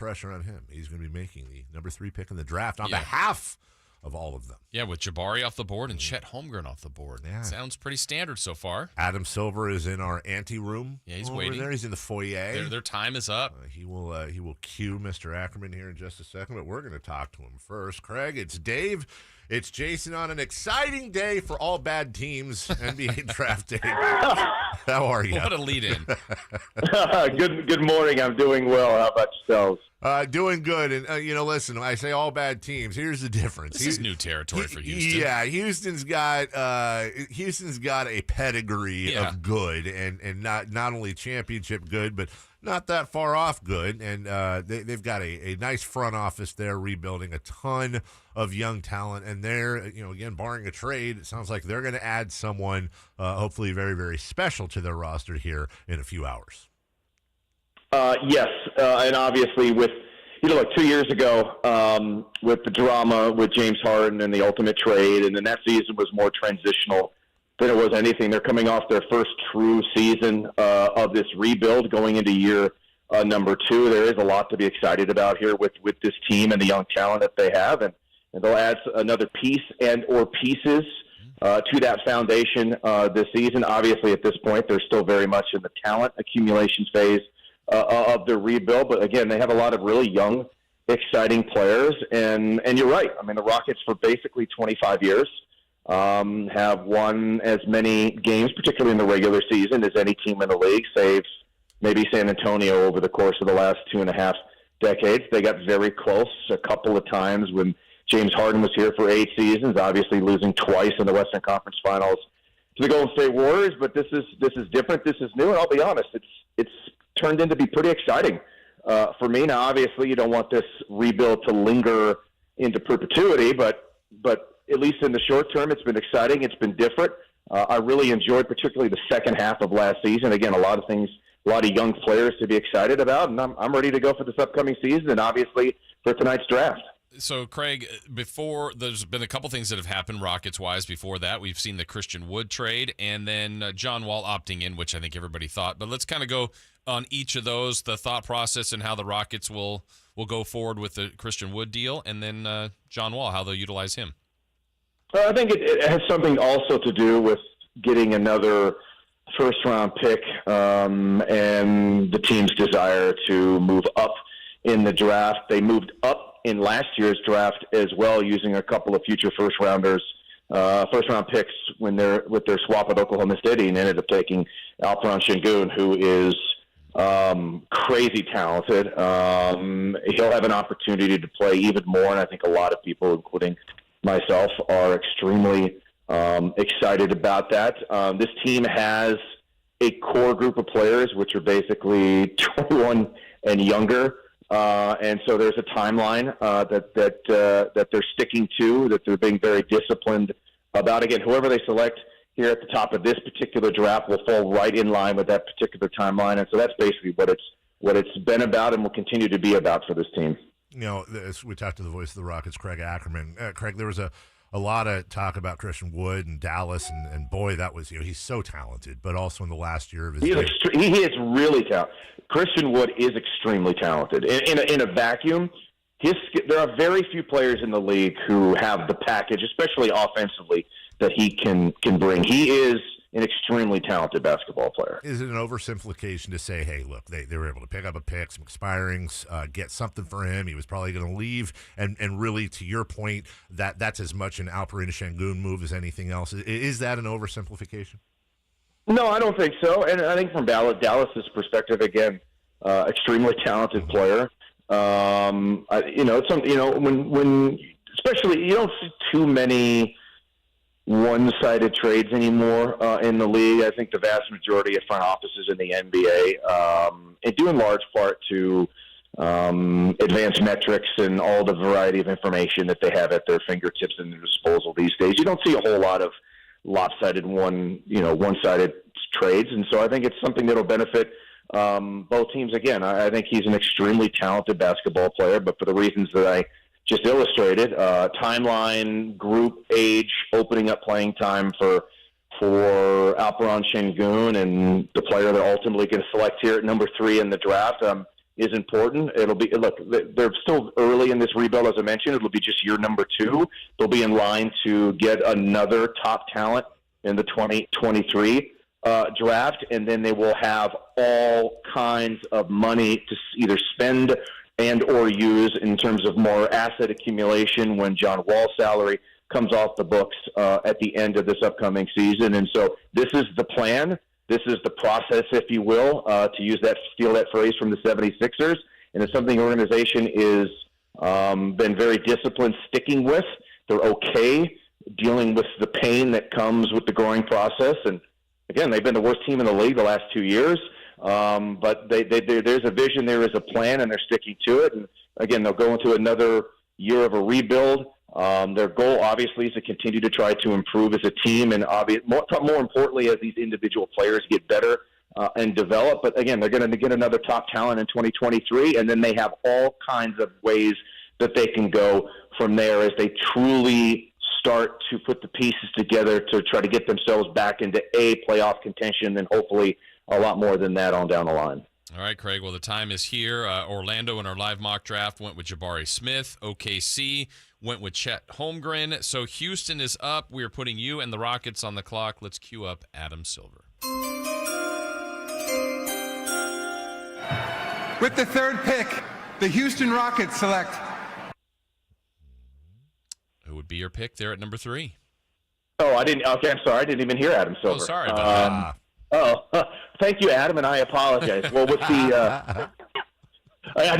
pressure on him. He's going to be making the number 3 pick in the draft on behalf of all of them. Yeah, with Jabari off the board and Chet Holmgren off the board. Yeah. Sounds pretty standard so far. Adam Silver is in our ante room. Yeah, he's over waiting. there. He's in the foyer. Their time is up. He will cue Mr. Ackerman here in just a second, but we're going to talk to him first. Craig, it's Dave. It's Jason on an exciting day for all bad teams, NBA draft day. How are you? What a lead in. Good morning. I'm doing well. How about yourselves? Doing good. And, listen, when I say all bad teams, here's the difference. This is new territory for Houston. Yeah, Houston's got a pedigree of good and not only championship good, but not that far off good. And they've got a nice front office there, rebuilding a ton of young talent. And they're, again, barring a trade, it sounds like they're going to add someone hopefully very, very special to their roster here in a few hours. Yes, and obviously with, 2 years ago with the drama with James Harden and the ultimate trade, and then that season was more transitional than it was anything. They're coming off their first true season of this rebuild going into year number 2. There is a lot to be excited about here with this team and the young talent that they have, and they'll add another piece and or pieces to that foundation this season. Obviously, at this point, they're still very much in the talent accumulation phase of the rebuild, but again, they have a lot of really young, exciting players, and you're right. I mean, the Rockets for basically 25 years have won as many games, particularly in the regular season, as any team in the league, save maybe San Antonio over the course of the last 2.5 decades. They got very close a couple of times when James Harden was here for 8 seasons, obviously losing twice in the Western Conference Finals to the Golden State Warriors, but this is different. This is new, and I'll be honest, it's turned into be pretty exciting for me. Now, obviously, you don't want this rebuild to linger into perpetuity, but at least in the short term, it's been exciting. It's been different. I really enjoyed particularly the second half of last season. Again, a lot of young players to be excited about, and I'm ready to go for this upcoming season and obviously for tonight's draft. So, Craig, before there's been a couple things that have happened Rockets-wise before that. We've seen the Christian Wood trade and then John Wall opting in, which I think everybody thought. But let's kind of go on each of those, the thought process and how the Rockets will go forward with the Christian Wood deal, and then John Wall, how they'll utilize him. I think it has something also to do with getting another first-round pick and the team's desire to move up in the draft. They moved up in last year's draft as well, using a couple of future first-round picks with their swap with Oklahoma City, and ended up taking Alperen Şengün, who is crazy talented. He'll have an opportunity to play even more, and I think a lot of people, including myself, are extremely excited about that. This team has a core group of players, which are basically 21 and younger. And so there's a timeline that they're sticking to, that they're being very disciplined about. Again, whoever they select here at the top of this particular draft will fall right in line with that particular timeline. And so that's basically what it's been about and will continue to be about for this team. We talked to the voice of the Rockets, Craig Ackerman. Craig, there was a lot of talk about Christian Wood and Dallas, and boy, that was, he's so talented, but also in the last year of his game. He is really talented. Christian Wood is extremely talented. In a vacuum, there are very few players in the league who have the package, especially offensively, that he can bring. He is an extremely talented basketball player. Is it an oversimplification to say, hey, look, they were able to pick up a pick, some expirings, get something for him. He was probably going to leave. And really, to your point, that's as much an Alperen Şengün move as anything else. Is that an oversimplification? No, I don't think so. And I think from Dallas's perspective, again, extremely talented player. It's something, when especially, you don't see too many one-sided trades anymore in the league. I think the vast majority of front offices in the NBA, and due in large part to advanced metrics and all the variety of information that they have at their fingertips and their disposal these days, you don't see a whole lot of lopsided one-sided trades. And so I think it's something that'll benefit both teams. Again, I think he's an extremely talented basketball player, but for the reasons that I just illustrated, timeline, group, age, opening up playing time for Alperen Şengün and the player that ultimately gets selected here at number 3 in the draft. is important. It'll be, look, they're still early in this rebuild, as I mentioned. It'll be just year number 2. They'll be in line to get another top talent in the 2023 draft, and then they will have all kinds of money to either spend and or use in terms of more asset accumulation when John Wall's salary comes off the books at the end of this upcoming season. And so this is the plan. This is the process, if you will, to steal that phrase from the 76ers. And it's something the organization is been very disciplined sticking with. They're okay dealing with the pain that comes with the growing process. And again, they've been the worst team in the league the last 2 years. But there's a vision, there is a plan, and they're sticking to it. And again, they'll go into another year of a rebuild. Their goal, obviously, is to continue to try to improve as a team, and more importantly, as these individual players get better and develop. But again, they're going to get another top talent in 2023, and then they have all kinds of ways that they can go from there as they truly start to put the pieces together to try to get themselves back into a playoff contention, and hopefully a lot more than that on down the line. All right, Craig. Well, the time is here. Orlando in our live mock draft went with Jabari Smith. OKC went with Chet Holmgren. So Houston is up. We are putting you and the Rockets on the clock. Let's cue up Adam Silver. With the 3rd pick, the Houston Rockets select. Who would be your pick there at number 3? Oh, I didn't. Okay, I'm sorry. I didn't even hear Adam Silver. Oh, sorry about that. Thank you, Adam, and I apologize. Well, with the I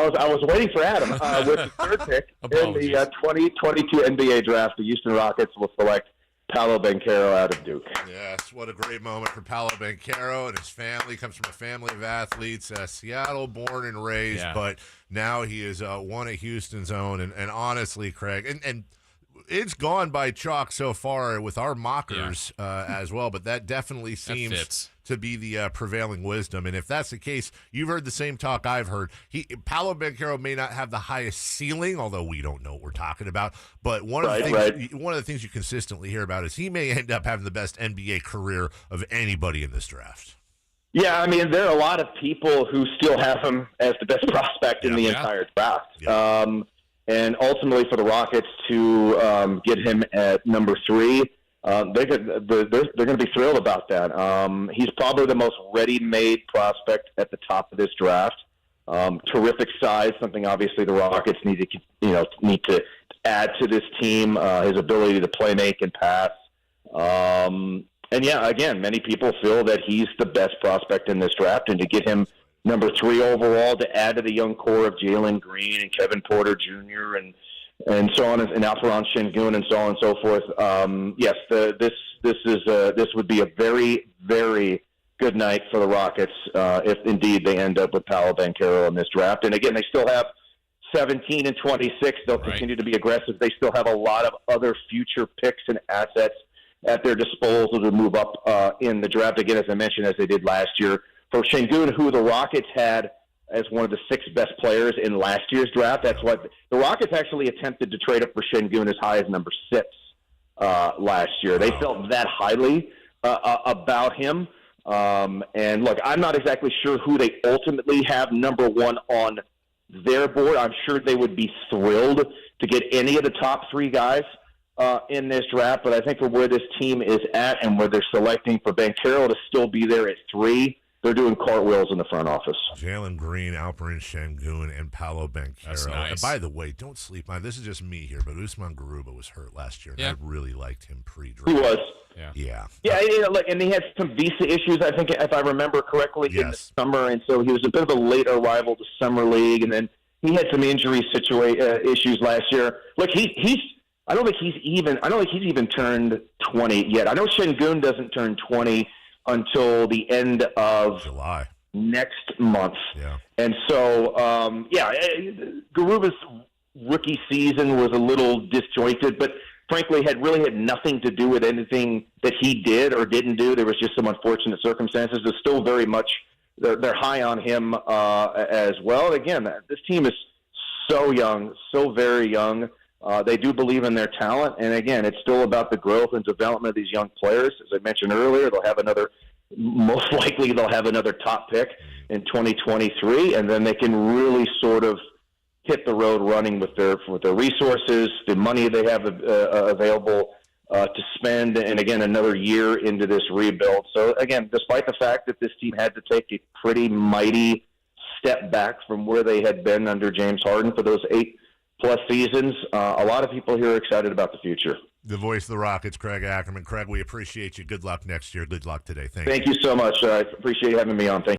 was waiting for Adam. With the 3rd pick in the 2022 NBA draft, the Houston Rockets will select Paolo Banchero out of Duke. Yes, what a great moment for Paolo Banchero and his family. Comes from a family of athletes, Seattle born and raised, but now he is one of Houston's own. And honestly, Craig, and it's gone by chalk so far with our mockers as well, but that definitely seems to be the prevailing wisdom. And if that's the case, you've heard the same talk I've heard. Paolo Banchero may not have the highest ceiling, although we don't know what we're talking about. But one of the things you consistently hear about is he may end up having the best NBA career of anybody in this draft. Yeah, I mean, there are a lot of people who still have him as the best prospect in the entire draft. Yeah. And ultimately, for the Rockets to get him at number 3, they're going to be thrilled about that. He's probably the most ready-made prospect at the top of this draft. Terrific size, something obviously the Rockets need to add to this team. His ability to play, make, and pass. And yeah, again, many people feel that he's the best prospect in this draft, and to get him number 3 overall to add to the young core of Jalen Green and Kevin Porter Jr. and so on, and Alperen Şengün and so on and so forth. Yes, this would be a very, very good night for the Rockets if indeed they end up with Paolo Banchero in this draft. And again, they still have 17 and 26. They'll continue to be aggressive. They still have a lot of other future picks and assets at their disposal to move up in the draft. Again, as I mentioned, as they did last year. For Şengün, who the Rockets had as one of the 6 best players in last year's draft, that's what the Rockets actually attempted to trade up for Şengün as high as number 6 last year. They felt that highly about him. And look, I'm not exactly sure who they ultimately have number 1 on their board. I'm sure they would be thrilled to get any of the top 3 guys in this draft. But I think for where this team is at and where they're selecting for Banchero to still be there at 3, they're doing cartwheels in the front office. Jalen Green, Alperen Şengün, and Paolo Banchero. That's nice. And by the way, don't sleep on this. Is just me here, but Usman Garuba was hurt last year, and I really liked him pre-draft. He was. Yeah. Look, and he had some visa issues, I think, if I remember correctly, in the summer, and so he was a bit of a late arrival to summer league, and then he had some injury issues last year. Look, I don't think he's even turned 20 yet. I know Şengün doesn't turn 20 until the end of July next month. Yeah. And so, Garuba's rookie season was a little disjointed, but frankly had nothing to do with anything that he did or didn't do. There was just some unfortunate circumstances. They're still very much they're high on him as well. And again, this team is so young, so very young. They do believe in their talent, and again, it's still about the growth and development of these young players. As I mentioned earlier, most likely they'll have another top pick in 2023, and then they can really sort of hit the road running with their resources, the money they have available to spend, and again, another year into this rebuild. So again, despite the fact that this team had to take a pretty mighty step back from where they had been under James Harden for those 8+ seasons, a lot of people here are excited about the future. The voice of the Rockets, Craig Ackerman. Craig, we appreciate you. Good luck next year. Good luck today. Thank you. Thank you so much. I appreciate you having me on. Thank you.